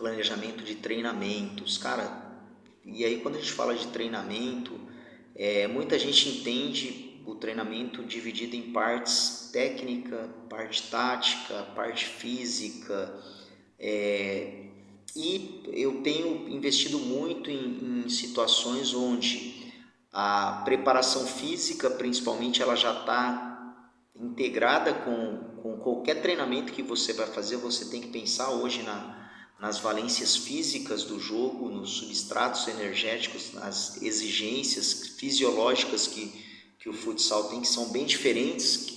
planejamento de treinamentos, cara. E aí quando a gente fala de treinamento, muita gente entende o treinamento dividido em partes técnica, parte tática, parte física, e eu tenho investido muito em situações onde a preparação física, principalmente, ela já está integrada com qualquer treinamento que você vai fazer. Você tem que pensar hoje nas valências físicas do jogo, nos substratos energéticos, nas exigências fisiológicas que o futsal tem, que são bem diferentes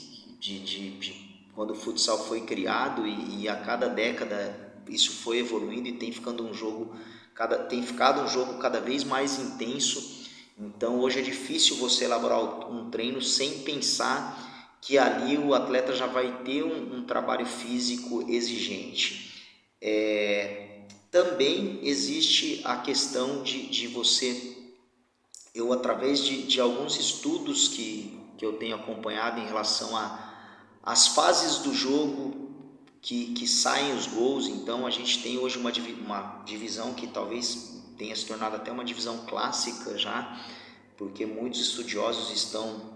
de quando o futsal foi criado, e a cada década isso foi evoluindo e tem ficado um jogo cada vez mais intenso. Então hoje é difícil você elaborar um treino sem pensar que ali o atleta já vai ter um trabalho físico exigente. Também existe a questão de você, eu através de alguns estudos que eu tenho acompanhado em relação às fases do jogo que saem os gols. Então a gente tem hoje uma divisão que talvez tenha se tornado até uma divisão clássica já, porque muitos estudiosos estão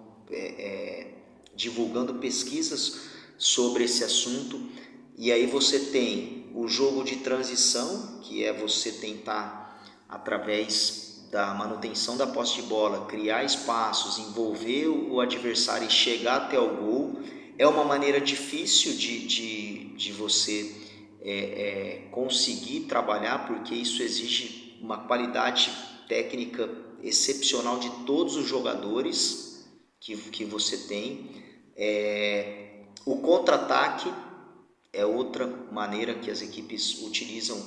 divulgando pesquisas sobre esse assunto. E aí você tem o jogo de transição, que é você tentar, através da manutenção da posse de bola, criar espaços, envolver o adversário e chegar até o gol. É uma maneira difícil de você conseguir trabalhar, porque isso exige uma qualidade técnica excepcional de todos os jogadores que você tem. O contra-ataque é outra maneira que as equipes utilizam,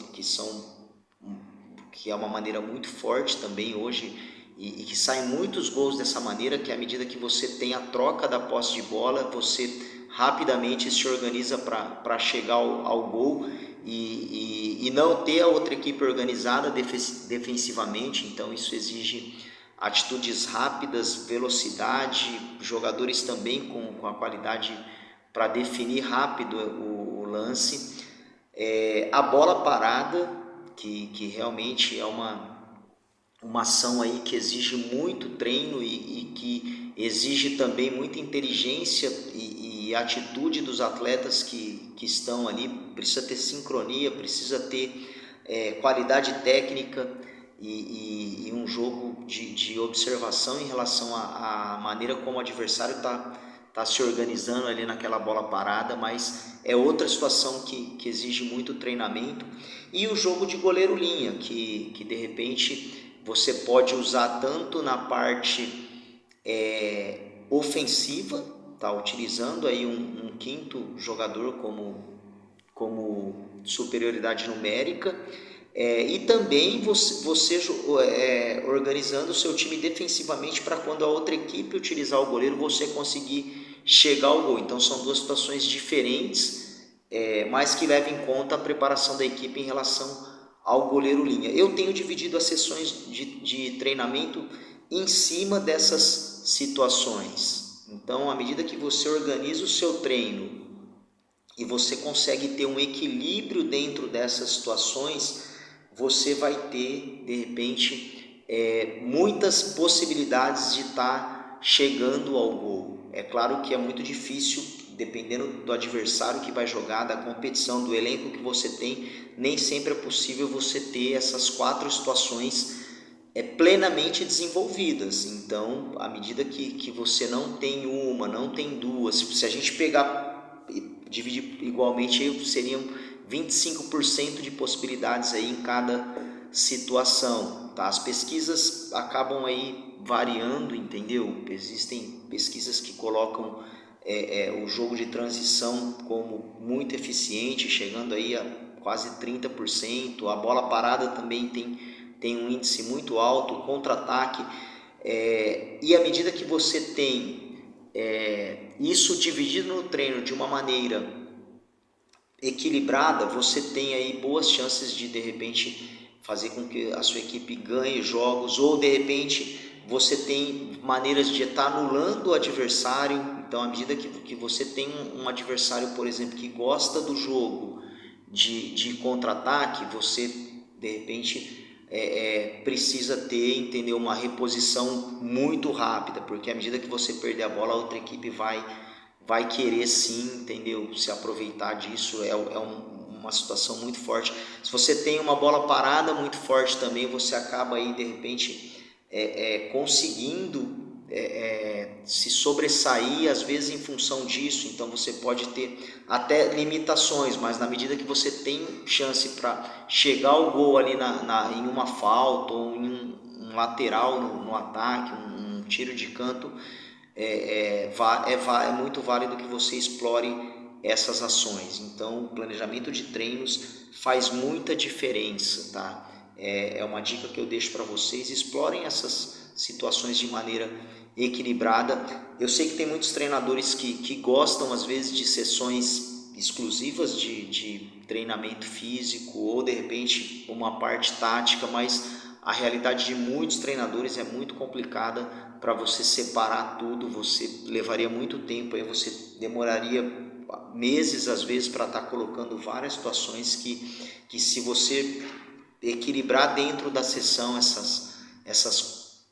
que é uma maneira muito forte também hoje, e que saem muitos gols dessa maneira, que à medida que você tem a troca da posse de bola, você rapidamente se organiza para chegar ao gol e não ter a outra equipe organizada defensivamente. Então isso exige atitudes rápidas, velocidade, jogadores também com a qualidade para definir rápido o lance. A bola parada, que realmente é uma ação aí que exige muito treino e que exige também muita inteligência e atitude dos atletas que estão ali. Precisa ter sincronia, precisa ter qualidade técnica e um jogo de observação em relação à maneira como o adversário está se organizando ali naquela bola parada. Mas é outra situação que exige muito treinamento. E o jogo de goleiro-linha, que de repente você pode usar tanto na parte ofensiva, tá utilizando aí um quinto jogador como superioridade numérica, e também você organizando o seu time defensivamente para quando a outra equipe utilizar o goleiro, você conseguir chegar ao gol. Então são duas situações diferentes, mas que levam em conta a preparação da equipe em relação ao goleiro-linha. Eu tenho dividido as sessões de treinamento em cima dessas situações. Então, à medida que você organiza o seu treino e você consegue ter um equilíbrio dentro dessas situações, você vai ter, de repente, muitas possibilidades de estar chegando ao gol. É claro que é muito difícil, dependendo do adversário que vai jogar, da competição, do elenco que você tem, nem sempre é possível você ter essas 4 situações plenamente desenvolvidas. Então, à medida que você não tem uma, não tem duas, se a gente pegar e dividir igualmente, aí seriam 25% de possibilidades aí em cada situação, tá? As pesquisas acabam aí variando, entendeu? Existem pesquisas que colocam o jogo de transição como muito eficiente, chegando aí a quase 30%. A bola parada também tem um índice muito alto, o contra-ataque. E à medida que você tem isso dividido no treino de uma maneira equilibrada, você tem aí boas chances de repente fazer com que a sua equipe ganhe jogos, ou de repente você tem maneiras de estar anulando o adversário. Então, à medida que você tem um adversário, por exemplo, que gosta do jogo, de contra-ataque, você de repente precisa ter, entendeu, uma reposição muito rápida, porque à medida que você perder a bola, a outra equipe vai querer sim, entendeu, se aproveitar disso. Uma situação muito forte. Se você tem uma bola parada muito forte também, você acaba aí de repente conseguindo se sobressair, às vezes em função disso. Então você pode ter até limitações, mas na medida que você tem chance para chegar ao gol ali em uma falta ou em um lateral no ataque, um tiro de canto, é muito válido que você explore essas ações. Então o planejamento de treinos faz muita diferença, tá? É uma dica que eu deixo para vocês: explorem essas situações de maneira equilibrada. Eu sei que tem muitos treinadores que gostam às vezes de sessões exclusivas de treinamento físico ou de repente uma parte tática, mas a realidade de muitos treinadores é muito complicada para você separar tudo. Você levaria muito tempo, aí você demoraria meses às vezes para estar colocando várias situações que se você equilibrar dentro da sessão essas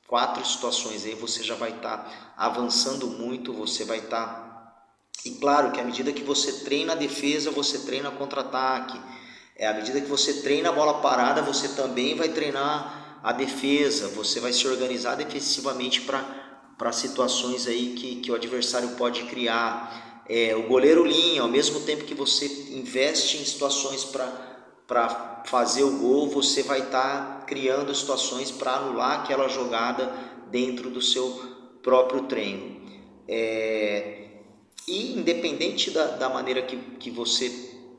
4 situações aí, você já vai estar avançando muito. Você vai estar, e claro que à medida que você treina a defesa, você treina contra-ataque. À medida que você treina a bola parada, você também vai treinar a defesa. Você vai se organizar defensivamente para situações aí que o adversário pode criar. O goleiro linha, ao mesmo tempo que você investe em situações para fazer o gol, você vai estar criando situações para anular aquela jogada dentro do seu próprio treino. E independente da maneira que você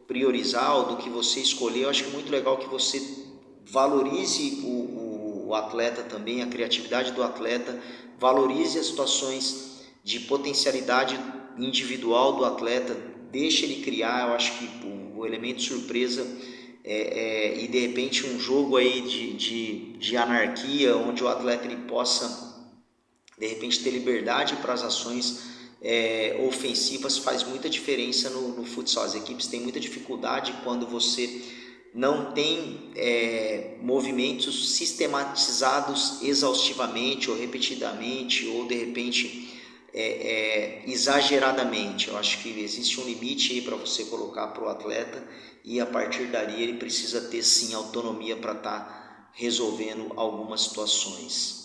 priorizar ou do que você escolher, eu acho que é muito legal que você valorize o atleta também, a criatividade do atleta, valorize as situações de potencialidade individual do atleta, deixe ele criar. Eu acho que o elemento surpresa e de repente um jogo aí de anarquia, onde o atleta ele possa de repente ter liberdade para as ações ofensivas, faz muita diferença no futsal. As equipes têm muita dificuldade quando você não tem movimentos sistematizados exaustivamente ou repetidamente ou de repente exageradamente. Eu acho que existe um limite aí para você colocar para o atleta, e a partir dali ele precisa ter sim autonomia para estar resolvendo algumas situações.